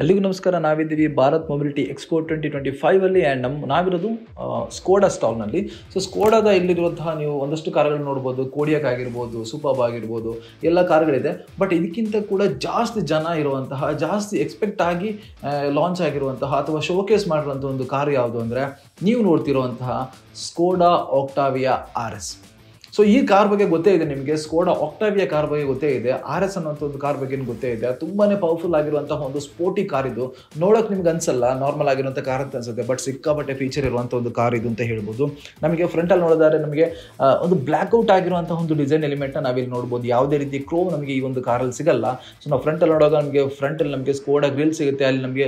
ಎಲ್ಲಿಗೂ ನಮಸ್ಕಾರ. ನಾವಿದ್ದೀವಿ ಭಾರತ್ ಮೊಬಿಲಿಟಿ ಎಕ್ಸ್ಪೋ 2025 ಅಲ್ಲಿ ಆ್ಯಂಡ್ ನಾವಿರೋದು ಸ್ಕೋಡಾ ಸ್ಟಾಲ್ನಲ್ಲಿ. ಸೊ ಸ್ಕೋಡಾದ ಇಲ್ಲಿರುವಂತಹ ನೀವು ಒಂದಷ್ಟು ಕಾರುಗಳು ನೋಡ್ಬೋದು. ಕೋಡಿಯಾಕ್ ಆಗಿರ್ಬೋದು, ಸೂಪರ್ಬ್ ಆಗಿರ್ಬೋದು, ಎಲ್ಲ ಕಾರುಗಳಿದೆ. ಬಟ್ ಇದಕ್ಕಿಂತ ಕೂಡ ಜಾಸ್ತಿ ಜನ ಇರುವಂತಹ, ಜಾಸ್ತಿ ಎಕ್ಸ್ಪೆಕ್ಟ್ ಆಗಿ ಲಾಂಚ್ ಆಗಿರುವಂತಹ ಅಥವಾ ಶೋಕೇಸ್ ಮಾಡಿರುವಂಥ ಒಂದು ಕಾರು ಯಾವುದು ಅಂದರೆ ನೀವು ನೋಡ್ತಿರುವಂತಹ ಸ್ಕೋಡಾ ಆಕ್ಟಾವಿಯಾ RS. ಸೊ ಈ ಕಾರ್ ಬಗ್ಗೆ ಗೊತ್ತೇ ಇದೆ ನಿಮಗೆ. ಸ್ಕೋಡಾ ಆಕ್ಟಾವಿಯಾ ಕಾರ್ ಬಗ್ಗೆ ಗೊತ್ತೇ ಇದೆ. RS ಅನ್ನೋಂಥ ಒಂದು ಕಾರ್ ಬಗ್ಗೆ ಗೊತ್ತೇ ಇದೆ. ತುಂಬಾ ಪವರ್ಫುಲ್ ಆಗಿರುವಂತಹ ಒಂದು ಸ್ಪೋರ್ಟಿ ಕಾರ್ ಇದು. ನೋಡೋಕೆ ನಿಮ್ಗೆ ಅನ್ಸಲ್ಲ ನಾರ್ಮಲ್ ಆಗಿರುವಂಥ ಕಾರ್ ಅಂತ ಅನ್ಸುತ್ತೆ, ಬಟ್ ಸಿಕ್ಕಾಪಟ್ಟೆ ಫೀಚರ್ ಇರುವಂಥ ಒಂದು ಕಾರ್ ಇದು ಅಂತ ಹೇಳ್ಬೋದು. ನಮಗೆ ಫ್ರಂಟಲ್ಲಿ ನೋಡೋದಾದ್ರೆ ನಮಗೆ ಒಂದು ಬ್ಲ್ಯಾಕ್ಔಟ್ ಆಗಿರುವಂಥ ಒಂದು ಡಿಸೈನ್ ಎಲಿಮೆಂಟ್ನ ನಾವಿಲ್ಲಿ ನೋಡ್ಬೋದು. ಯಾವುದೇ ರೀತಿ ಕ್ರೋಮ್ ನಮಗೆ ಈ ಒಂದು ಕಾರಲ್ಲಿ ಸಿಗಲ್ಲ. ಸೊ ನಾವು ಫ್ರಂಟಲ್ಲಿ ನೋಡುವಾಗ ನಮಗೆ ಫ್ರಂಟಲ್ಲಿ ನಮಗೆ ಸ್ಕೋಡಾ ಗ್ರಿಲ್ ಸಿಗುತ್ತೆ. ಅಲ್ಲಿ ನಮಗೆ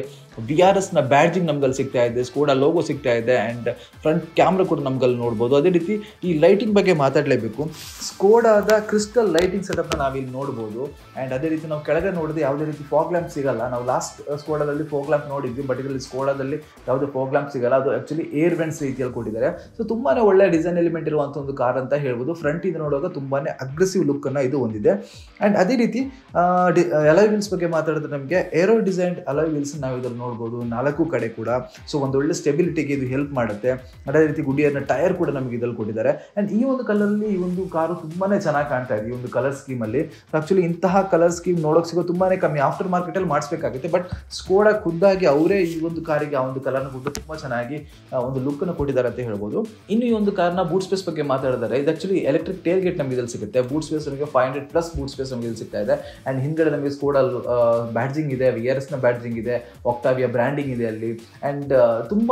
VRSನ ಬ್ಯಾಡ್ಜಿಂಗ್ ನಮ್ಗಲ್ಲಿ ಸಿಗ್ತಾ ಇದೆ, ಸ್ಕೋಡಾ ಲೋಗೋ ಸಿಗ್ತಾ ಇದೆ, ಆ್ಯಂಡ್ ಫ್ರಂಟ್ ಕ್ಯಾಮ್ರಾ ಕೂಡ ನಮ್ಗಲ್ಲಿ ನೋಡ್ಬೋದು. ಅದೇ ರೀತಿ ಈ ಲೈಟಿಂಗ್ ಬಗ್ಗೆ ಮಾತಾಡಲೇಬೇಕು. ಸ್ಕೋಡಾದ ಕ್ರಿಸ್ಟಲ್ ಲೈಟಿಂಗ್ ಸೆಟಪ್ನ ನಾವಿಲ್ಲಿ ನೋಡ್ಬೋದು. ಆ್ಯಂಡ್ ಅದೇ ರೀತಿ ನಾವು ಕೆಳಗೆ ನೋಡಿದ್ರೆ ಯಾವುದೇ ರೀತಿ ಫಾಗ್ ಲ್ಯಾಂಪ್ ಸಿಗಲ್ಲ. ನಾವು ಲಾಸ್ಟ್ ಸ್ಕೋಡಾದಲ್ಲಿ ಫಾಗ್ ಲ್ಯಾಂಪ್ ನೋಡಿದ್ವಿ, ಬಟ್ ಇದರಲ್ಲಿ ಸ್ಕೋಡಾದಲ್ಲಿ ಯಾವುದೇ ಫಾಗ್ ಲ್ಯಾಂಪ್ ಸಿಗಲ್ಲ. ಅದು ಆ್ಯಕ್ಚುಲಿ ಏರ್ ವೆಂಟ್ಸ್ ರೀತಿಯಲ್ಲಿ ಕೊಟ್ಟಿದ್ದಾರೆ. ಸೊ ತುಂಬಾ ಒಳ್ಳೆ ಡಿಸೈನ್ ಎಲಿಮೆಂಟ್ ಇರುವಂಥ ಒಂದು ಕಾರ್ ಅಂತ ಹೇಳ್ಬೋದು. ಫ್ರಂಟ್ ಇಂದ ನೋಡುವಾಗ ತುಂಬಾ ಅಗ್ರೆಸಿವ್ ಲುಕ್ಕನ್ನು ಇದು ಹೊಂದಿದೆ. ಆ್ಯಂಡ್ ಅದೇ ರೀತಿ ಅಲಾಯ್ ವೀಲ್ಸ್ ಬಗ್ಗೆ ಮಾತಾಡಿದ್ರೆ ನಮಗೆ ಏರೋ ಡಿಸೈನ್ಡ್ ಅಲಾಯ್ ವೀಲ್ಸ್ ನಾವು ಇದರಲ್ಲಿ ನೋಡ್ಬೋದು 4 ಕಡೆ ಕೂಡ. ಸೊ ಒಂದು ಒಳ್ಳೆ ಸ್ಟೆಬಿಲಿಟಿಗೆ ಇದು ಹೆಲ್ಪ್ ಮಾಡುತ್ತೆ. ಅದೇ ರೀತಿ ಗುಡಿಯರ್ನ ಟೈರ್ ಕೂಡ ನಮಗೆ ಇದರಲ್ಲಿ ಕೊಟ್ಟಿದ್ದಾರೆ. ಆ್ಯಂಡ್ ಈ ಒಂದು ಕಲರಲ್ಲಿ ಈ ಒಂದು ಕಾರು ತುಂಬಾ ಚೆನ್ನಾಗಿ ಕಾಣ್ತಾ ಇದೆ ಈ ಒಂದು ಕಲರ್ ಸ್ಕೀಮಲ್ಲಿ. ಆ್ಯಕ್ಚುಲಿ ಇಂತಹ ಕಲರ್ ಸ್ಕೀಮ್ ನೋಡೋಕೆ ಸಿಗೋ ತುಂಬಾ ಕಮ್ಮಿ. ಆಫ್ಟರ್ ಮಾರ್ಕೆಟಲ್ಲಿ ಮಾಡಿಸ್ಬೇಕಾಗುತ್ತೆ, ಬಟ್ ಸ್ಕೋಡಾ ಖುದ್ದಾಗಿ ಅವರೇ ಈ ಒಂದು ಕಾರಿಗೆ ಆ ಒಂದು ಕಲರ್ನ ಕೊಟ್ಟು ತುಂಬ ಚೆನ್ನಾಗಿ ಒಂದು ಲುಕ್ಕನ್ನು ಕೊಟ್ಟಿದ್ದಾರೆ ಅಂತ ಹೇಳ್ಬೋದು. ಇನ್ನು ಈ ಒಂದು ಕಾರ್ನ ಬೂಟ್ ಸ್ಪೇಸ್ ಬಗ್ಗೆ ಮಾತಾಡಿದರೆ ಇದು ಆ್ಯಕ್ಚುಲಿ ಎಲೆಕ್ಟ್ರಿಕ್ ಟೇಲ್ ಗೇಟ್ ನಮಗೆ ಇದರಲ್ಲಿ ಸಿಗುತ್ತೆ. ಬೂಟ್ ಸ್ಪೇಸ್ ನಮಗೆ 500+ ಬೂಟ್ ಸ್ಪೇಸ್ ನಮಗೆ ಇಲ್ಲಿ ಸಿಗ್ತಾ ಇದೆ. ಆ್ಯಂಡ್ ಹಿಂದ್ಗಡೆ ನಮಗೆ ಸ್ಕೋಡಾ ಬ್ಯಾಡ್ಜಿಂಗ್ ಇದೆ, VRSನ ಬ್ಯಾಡ್ಜಿಂಗ್ ಇದೆ, ಆಕ್ಟಾವಿಯಾ ಬ್ರ್ಯಾಂಡಿಂಗ್ ಇದೆ ಅಲ್ಲಿ. ಆ್ಯಂಡ್ ತುಂಬ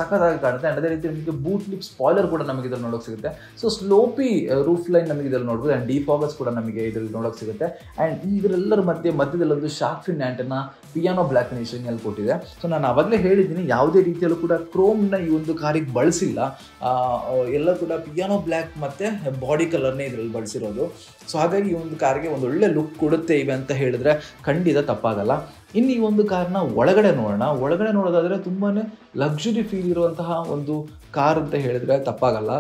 ಸಖತ್ತಾಗಿ ಕಾಣುತ್ತೆ. ಆ್ಯಂಡ್ ಅದೇ ರೀತಿ ನಮಗೆ ಬೂಟ್ ಲಿಪ್ ಸ್ಪಾಯ್ಲರ್ ಕೂಡ ನಮಗೆ ಇದರಲ್ಲಿ ನೋಡೋಕೆ ಸಿಗುತ್ತೆ. ಸೊ ಸ್ಲೋಪಿ ರೂಫ್ ಲೈನ್ ನಮಗೆ ಇದರಲ್ಲಿ ನೋಡ್ಬೋದು. ಆ್ಯಂಡ್ ಡಿಫಾಗರ್ಸ್ ಕೂಡ ನಮಗೆ ಇದರಲ್ಲಿ ನೋಡೋಕೆ ಸಿಗುತ್ತೆ. ಆ್ಯಂಡ್ ಇದರೆಲ್ಲರ ಮಧ್ಯದಲ್ಲಿ ಒಂದು shark fin antenna piano black finishing ಅಲ್ಲಿ ಕೊಟ್ಟಿದೆ. ಸೊ ನಾನು ಆವಾಗಲೇ ಹೇಳಿದ್ದೀನಿ, ಯಾವುದೇ ರೀತಿಯಲ್ಲೂ ಕೂಡ ಕ್ರೋಮ್ನ ಈ ಒಂದು ಕಾರಿಗೆ ಬಳಸಿಲ್ಲ. ಎಲ್ಲ ಕೂಡ ಪಿಯಾನೋ ಬ್ಲ್ಯಾಕ್ ಮತ್ತು ಬಾಡಿ ಕಲರ್ನೇ ಇದರಲ್ಲಿ ಬಳಸಿರೋದು. ಸೊ ಹಾಗಾಗಿ ಈ ಒಂದು ಕಾರಿಗೆ ಒಂದು ಒಳ್ಳೆ ಲುಕ್ ಕೊಡುತ್ತೆ ಇವೆ ಅಂತ ಹೇಳಿದ್ರೆ ಖಂಡಿತ ತಪ್ಪಾಗಲ್ಲ. ಇನ್ನು ಈ ಒಂದು ಕಾರ್ನ ಒಳಗಡೆ ನೋಡೋಣ. ಒಳಗಡೆ ನೋಡೋದಾದರೆ ತುಂಬಾ ಲಕ್ಸುರಿ ಫೀಲ್ ಇರುವಂತಹ ಒಂದು ಕಾರ್ ಅಂತ ಹೇಳಿದ್ರೆ ತಪ್ಪಾಗಲ್ಲ.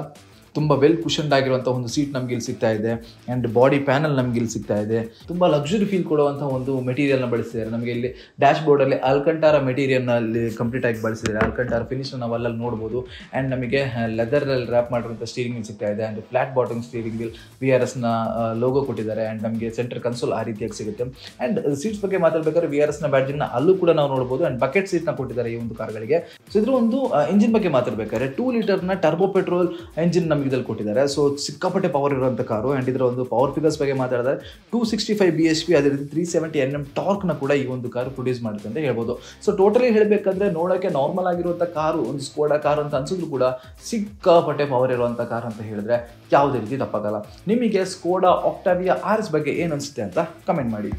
ತುಂಬ ವೆಲ್ ಕುಷನ್ಡ್ ಆಗಿರುವಂಥ ಒಂದು ಸೀಟ್ ನಮ್ಗೆ ಇಲ್ಲಿ ಸಿಗ್ತಾ ಇದೆ. ಆ್ಯಂಡ್ ಬಾಡಿ ಪ್ಯಾನಲ್ ನಮ್ಗೆ ಇಲ್ಲಿ ಸಿಗ್ತಾ ಇದೆ. ತುಂಬ ಲಕ್ಸುರಿ ಫೀಲ್ ಕೊಡುವಂಥ ಒಂದು ಮೆಟೀರಿಯಲ್ನ ಬಳಸಿದ್ದಾರೆ. ನಮಗೆ ಇಲ್ಲಿ ಡ್ಯಾಶ್ ಬೋರ್ಡಲ್ಲಿ ಅಲ್ಕಂಟಾರ ಮೆಟೀರಿಯಲ್ನಲ್ಲಿ ಕಂಪ್ಲೀಟ್ ಆಗಿ ಬಳಸಿದ್ದಾರೆ. ಅಲ್ಕಂಟಾರ ಫಿನಿಶ್ನ ನಾವು ಅಲ್ಲಲ್ಲಿ ನೋಡ್ಬೋದು. ಆ್ಯಂಡ್ ನಮಗೆ ಲೆದರಲ್ಲಿ ರ್ಯಾಪ್ ಮಾಡಿರುವಂಥ ಸ್ಟೀರಿಂಗ್ ವೀಲ್ ಸಿಗ್ತಾ ಇದೆ. And flat bottom steering wheel, VRSನ ಲೋಗೋ ಕೊಟ್ಟಿದ್ದಾರೆ. ಆ್ಯಂಡ್ ನಮಗೆ ಸೆಂಟರ್ ಕನ್ಸೋಲ್ ಆ ರೀತಿಯಾಗಿ ಸಿಗುತ್ತೆ. ಆ್ಯಂಡ್ ಸೀಟ್ಸ್ ಬಗ್ಗೆ ಮಾತಾಡಬೇಕಾದ್ರೆ VRSನ ಬ್ಯಾಡ್ಜಿಂಗ್ನ ಅಲ್ಲೂ ಕೂಡ ನಾವು ನೋಡ್ಬೋದು. ಆ್ಯಂಡ್ ಬಕೆಟ್ ಸೀಟ್ನ ಕೊಟ್ಟಿದ್ದಾರೆ ಈ ಒಂದು ಕಾರ್ಗಳಿಗೆ. ಸೊ ಇದ್ರ ಒಂದು ಇಂಜಿನ್ ಬಗ್ಗೆ ಮಾತಾಡಬೇಕಾದ್ರೆ 2 ಲೀಟರ್ನ ಟರ್ಬೋ ಪೆಟ್ರೋಲ್ ಇಂಜಿನ್ ನಮಗೆ ಇದರಲ್ಲಿ ಕೊಟ್ಟಿದ್ದಾರೆ. ಸೊ ಸಿಕ್ಕಾಪಟ್ಟೆ ಪವರ್ ಇರುವಂಥ ಕಾರು. ಆ್ಯಂಡ್ ಇದರ ಒಂದು ಪವರ್ ಫಿಗರ್ಸ್ ಬಗ್ಗೆ ಮಾತಾಡಿದ್ರೆ 265 bhp, ಅದೇ ರೀತಿ 370 Nm ಟಾರ್ಕ್ನ ಕೂಡ ಈ ಒಂದು ಕಾರು ಪ್ರೊಡ್ಯೂಸ್ ಮಾಡುತ್ತೆ ಅಂತ ಹೇಳ್ಬೋದು. ಸೊ ಟೋಟಲಿ ಹೇಳಬೇಕಂದ್ರೆ ನೋಡೋಕ್ಕೆ ನಾರ್ಮಲ್ ಆಗಿರುವಂಥ ಕಾರು, ಒಂದು ಸ್ಕೋಡಾ ಕಾರು ಅಂತ ಅನ್ಸಿದ್ರು ಕೂಡ ಸಿಕ್ಕಾಪಟ್ಟೆ ಪವರ್ ಇರುವಂಥ ಕಾರ್ ಅಂತ ಹೇಳಿದ್ರೆ ಯಾವುದೇ ರೀತಿ ತಪ್ಪಾಗಲ್ಲ. ನಿಮಗೆ ಸ್ಕೋಡಾ ಆಕ್ಟಾವಿಯಾ RS ಬಗ್ಗೆ ಏನು ಅನಿಸುತ್ತೆ ಅಂತ ಕಮೆಂಟ್ ಮಾಡಿ.